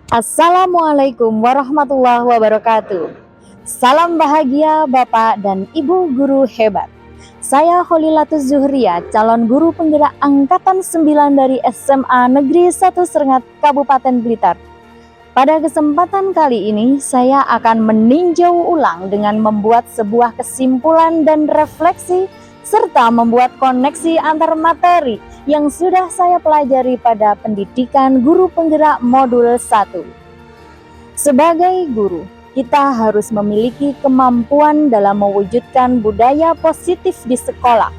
Assalamualaikum warahmatullahi wabarakatuh. Salam bahagia Bapak dan Ibu guru hebat. Saya Holilatus Zuhria, calon guru penggerak angkatan 9 dari SMA Negeri 1 Serengat, Kabupaten Blitar. Pada kesempatan kali ini, saya akan meninjau ulang dengan membuat sebuah kesimpulan dan refleksi, serta membuat koneksi antar materi yang sudah saya pelajari pada pendidikan guru penggerak modul 1. Sebagai guru, kita harus memiliki kemampuan dalam mewujudkan budaya positif di sekolah.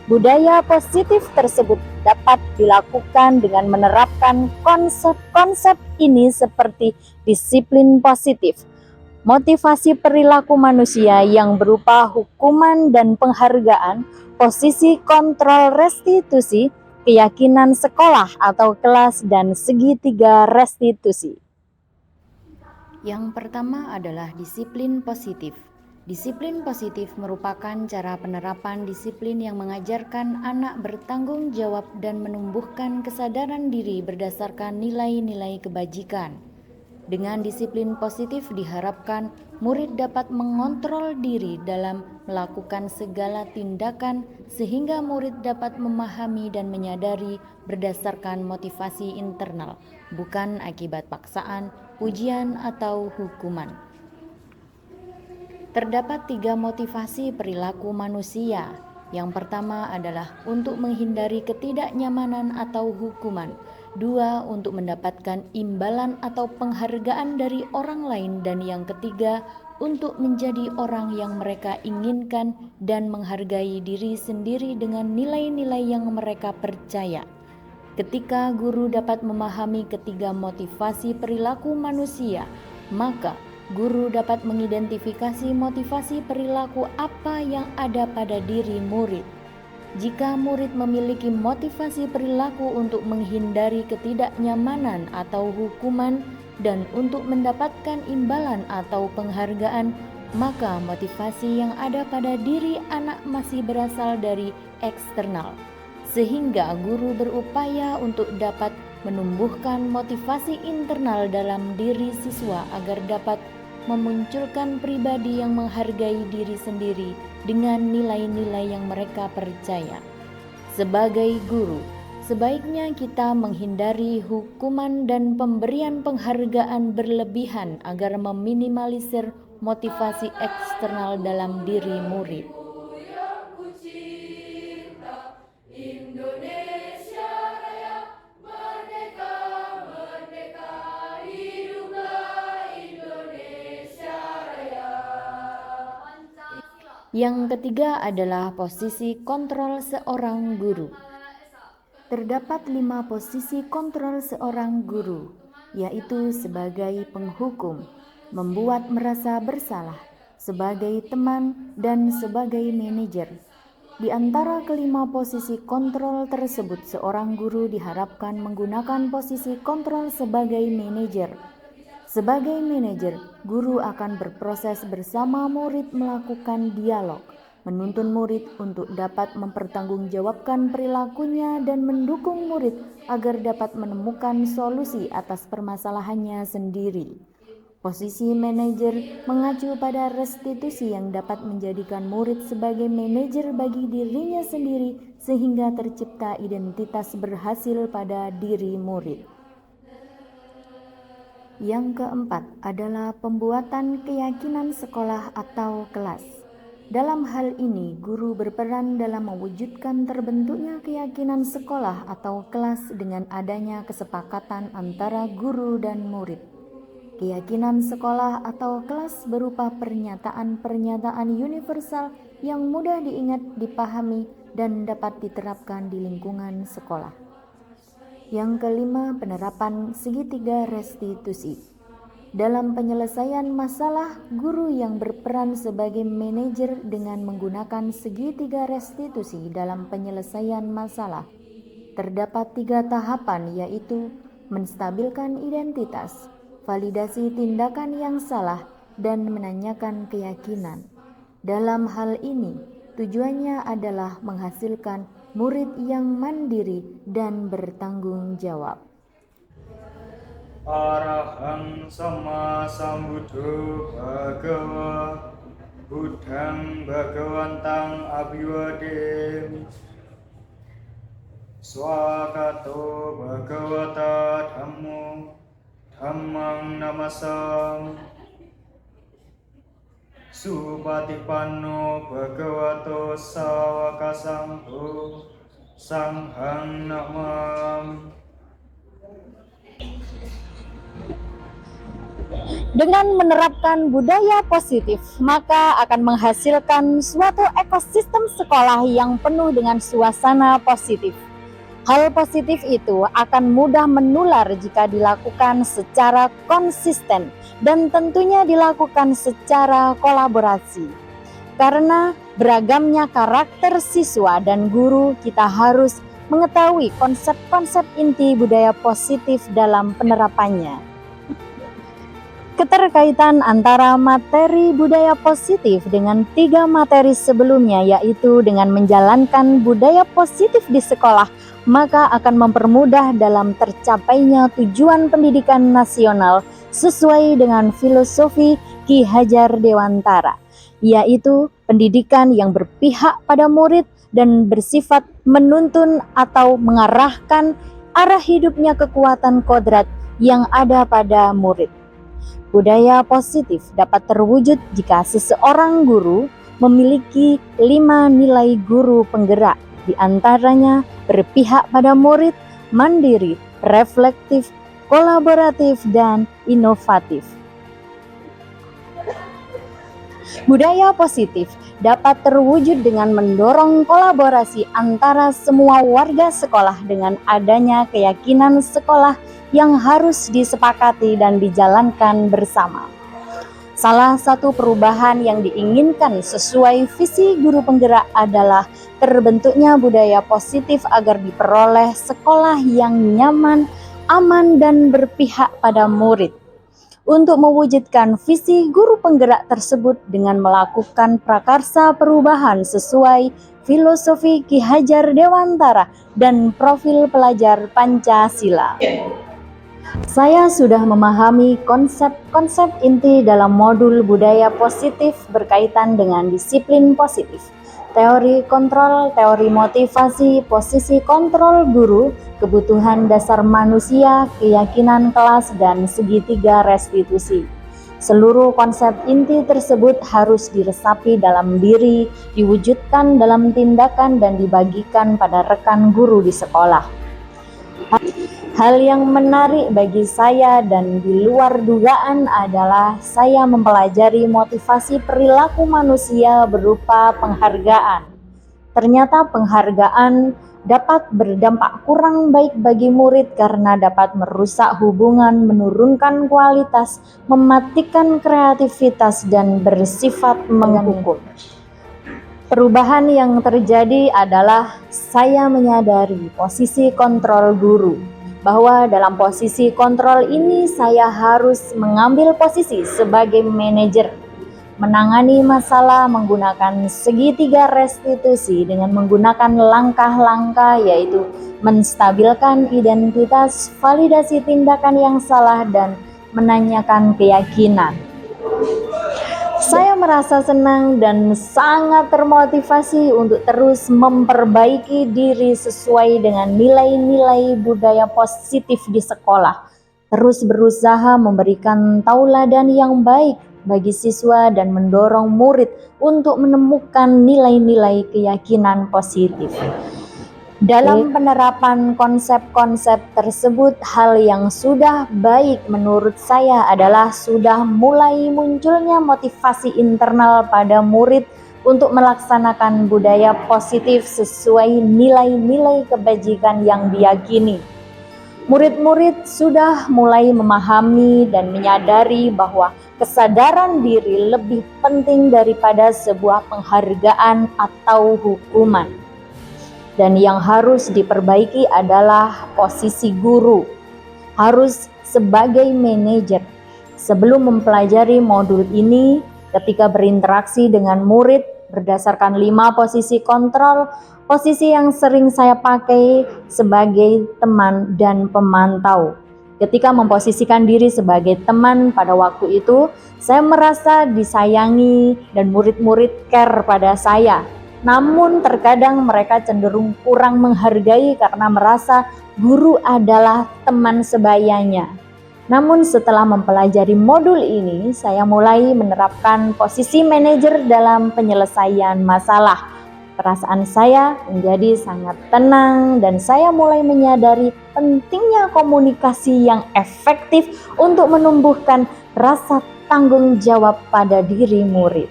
Budaya positif tersebut dapat dilakukan dengan menerapkan konsep-konsep ini seperti disiplin positif, motivasi perilaku manusia yang berupa hukuman dan penghargaan, posisi kontrol restitusi, keyakinan sekolah atau kelas, dan segitiga restitusi. Yang pertama adalah disiplin positif. Disiplin positif merupakan cara penerapan disiplin yang mengajarkan anak bertanggung jawab dan menumbuhkan kesadaran diri berdasarkan nilai-nilai kebajikan. Dengan disiplin positif diharapkan murid dapat mengontrol diri dalam melakukan segala tindakan sehingga murid dapat memahami dan menyadari berdasarkan motivasi internal, bukan akibat paksaan, pujian, atau hukuman. Terdapat 3 motivasi perilaku manusia. Yang pertama adalah untuk menghindari ketidaknyamanan atau hukuman. 2, untuk mendapatkan imbalan atau penghargaan dari orang lain. Dan yang ketiga, untuk menjadi orang yang mereka inginkan dan menghargai diri sendiri dengan nilai-nilai yang mereka percaya. Ketika guru dapat memahami ketiga motivasi perilaku manusia, maka guru dapat mengidentifikasi motivasi perilaku apa yang ada pada diri murid. Jika murid memiliki motivasi perilaku untuk menghindari ketidaknyamanan atau hukuman dan untuk mendapatkan imbalan atau penghargaan, maka motivasi yang ada pada diri anak masih berasal dari eksternal. Sehingga guru berupaya untuk dapat menumbuhkan motivasi internal dalam diri siswa agar dapat memunculkan pribadi yang menghargai diri sendiri dengan nilai-nilai yang mereka percaya. Sebagai guru, sebaiknya kita menghindari hukuman dan pemberian penghargaan berlebihan agar meminimalisir motivasi eksternal dalam diri murid. Yang ketiga adalah posisi kontrol seorang guru. Terdapat 5 posisi kontrol seorang guru, yaitu sebagai penghukum, membuat merasa bersalah, sebagai teman, dan sebagai manajer. Di antara kelima posisi kontrol tersebut, seorang guru diharapkan menggunakan posisi kontrol sebagai manajer. Sebagai manajer, guru akan berproses bersama murid melakukan dialog, menuntun murid untuk dapat mempertanggungjawabkan perilakunya dan mendukung murid agar dapat menemukan solusi atas permasalahannya sendiri. Posisi manajer mengacu pada restitusi yang dapat menjadikan murid sebagai manajer bagi dirinya sendiri sehingga tercipta identitas berhasil pada diri murid. Yang keempat adalah pembuatan keyakinan sekolah atau kelas. Dalam hal ini, guru berperan dalam mewujudkan terbentuknya keyakinan sekolah atau kelas dengan adanya kesepakatan antara guru dan murid. Keyakinan sekolah atau kelas berupa pernyataan-pernyataan universal yang mudah diingat, dipahami, dan dapat diterapkan di lingkungan sekolah. Yang kelima, penerapan segitiga restitusi. Dalam penyelesaian masalah, guru yang berperan sebagai manajer dengan menggunakan segitiga restitusi dalam penyelesaian masalah. Terdapat 3 tahapan, yaitu menstabilkan identitas, validasi tindakan yang salah, dan menanyakan keyakinan. Dalam hal ini, tujuannya adalah menghasilkan murid yang mandiri dan bertanggung jawab. Arahang sama sambuddho bhagawa Buddhang bhagawantang abhiwademi Swakato bhagavata dhammo dhammang namasam Supatipanno bhagavato sawaka sangho sanghang namam. Dengan menerapkan budaya positif, maka akan menghasilkan suatu ekosistem sekolah yang penuh dengan suasana positif. Hal positif itu akan mudah menular jika dilakukan secara konsisten dan tentunya dilakukan secara kolaborasi. Karena beragamnya karakter siswa dan guru, kita harus mengetahui konsep-konsep inti budaya positif dalam penerapannya. Keterkaitan antara materi budaya positif dengan 3 materi sebelumnya, yaitu dengan menjalankan budaya positif di sekolah, maka akan mempermudah dalam tercapainya tujuan pendidikan nasional sesuai dengan filosofi Ki Hajar Dewantara, yaitu pendidikan yang berpihak pada murid dan bersifat menuntun atau mengarahkan arah hidupnya kekuatan kodrat yang ada pada murid. Budaya positif dapat terwujud jika seseorang guru memiliki 5 nilai guru penggerak, di antaranya berpihak pada murid, mandiri, reflektif, kolaboratif, dan inovatif. Budaya positif dapat terwujud dengan mendorong kolaborasi antara semua warga sekolah dengan adanya keyakinan sekolah yang harus disepakati dan dijalankan bersama. Salah satu perubahan yang diinginkan sesuai visi guru penggerak adalah terbentuknya budaya positif agar diperoleh sekolah yang nyaman, aman, dan berpihak pada murid. Untuk mewujudkan visi guru penggerak tersebut dengan melakukan prakarsa perubahan sesuai filosofi Ki Hajar Dewantara dan profil pelajar Pancasila. Saya sudah memahami konsep-konsep inti dalam modul budaya positif berkaitan dengan disiplin positif, teori kontrol, teori motivasi, posisi kontrol guru, kebutuhan dasar manusia, keyakinan kelas, dan segitiga restitusi. Seluruh konsep inti tersebut harus diresapi dalam diri, diwujudkan dalam tindakan, dan dibagikan pada rekan guru di sekolah. Hal yang menarik bagi saya dan di luar dugaan adalah saya mempelajari motivasi perilaku manusia berupa penghargaan. Ternyata penghargaan dapat berdampak kurang baik bagi murid karena dapat merusak hubungan, menurunkan kualitas, mematikan kreativitas, dan bersifat menghukum. Perubahan yang terjadi adalah saya menyadari posisi kontrol guru, bahwa dalam posisi kontrol ini saya harus mengambil posisi sebagai manajer, menangani masalah menggunakan segitiga restitusi dengan menggunakan langkah-langkah, yaitu menstabilkan identitas, validasi tindakan yang salah, dan menanyakan keyakinan. Saya merasa senang dan sangat termotivasi untuk terus memperbaiki diri sesuai dengan nilai-nilai budaya positif di sekolah. Terus berusaha memberikan tauladan yang baik bagi siswa dan mendorong murid untuk menemukan nilai-nilai keyakinan positif. Dalam penerapan konsep-konsep tersebut, hal yang sudah baik menurut saya adalah sudah mulai munculnya motivasi internal pada murid untuk melaksanakan budaya positif sesuai nilai-nilai kebajikan yang diyakini. Murid-murid sudah mulai memahami dan menyadari bahwa kesadaran diri lebih penting daripada sebuah penghargaan atau hukuman. Dan yang harus diperbaiki adalah posisi guru, harus sebagai manajer. Sebelum mempelajari modul ini, ketika berinteraksi dengan murid berdasarkan 5 posisi kontrol, posisi yang sering saya pakai sebagai teman dan pemantau. Ketika memposisikan diri sebagai teman pada waktu itu, saya merasa disayangi dan murid-murid care pada saya. Namun terkadang mereka cenderung kurang menghargai karena merasa guru adalah teman sebayanya. Namun setelah mempelajari modul ini, saya mulai menerapkan posisi manajer dalam penyelesaian masalah. Perasaan saya menjadi sangat tenang dan saya mulai menyadari pentingnya komunikasi yang efektif untuk menumbuhkan rasa tanggung jawab pada diri murid.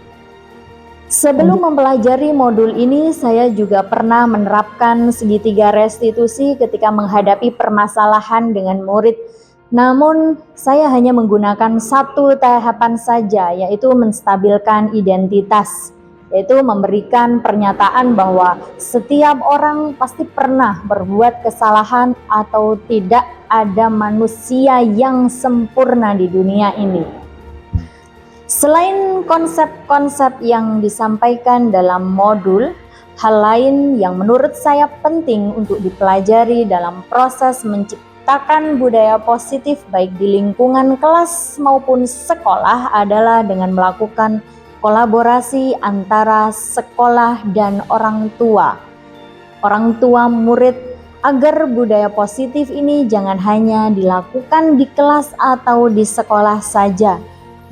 Sebelum mempelajari modul ini, saya juga pernah menerapkan segitiga restitusi ketika menghadapi permasalahan dengan murid. Namun, saya hanya menggunakan satu tahapan saja, yaitu menstabilkan identitas, yaitu memberikan pernyataan bahwa setiap orang pasti pernah berbuat kesalahan atau tidak ada manusia yang sempurna di dunia ini. Selain konsep-konsep yang disampaikan dalam modul, hal lain yang menurut saya penting untuk dipelajari dalam proses menciptakan budaya positif baik di lingkungan kelas maupun sekolah adalah dengan melakukan kolaborasi antara sekolah dan orang tua murid, agar budaya positif ini jangan hanya dilakukan di kelas atau di sekolah saja,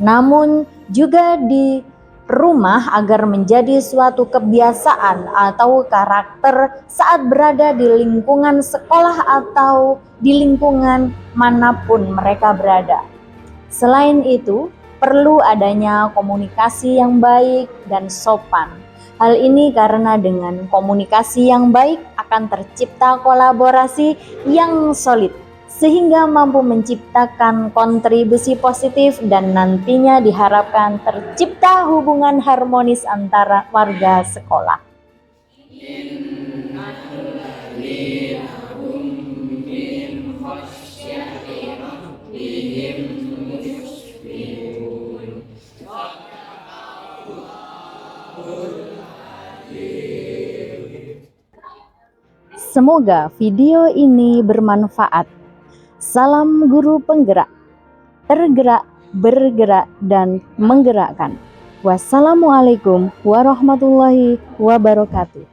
namun juga di rumah agar menjadi suatu kebiasaan atau karakter saat berada di lingkungan sekolah atau di lingkungan manapun mereka berada. Selain itu, perlu adanya komunikasi yang baik dan sopan. Hal ini karena dengan komunikasi yang baik akan tercipta kolaborasi yang solid, sehingga mampu menciptakan kontribusi positif dan nantinya diharapkan tercipta hubungan harmonis antara warga sekolah. Semoga video ini bermanfaat. Salam guru penggerak, tergerak, bergerak, dan menggerakkan. Wassalamualaikum warahmatullahi wabarakatuh.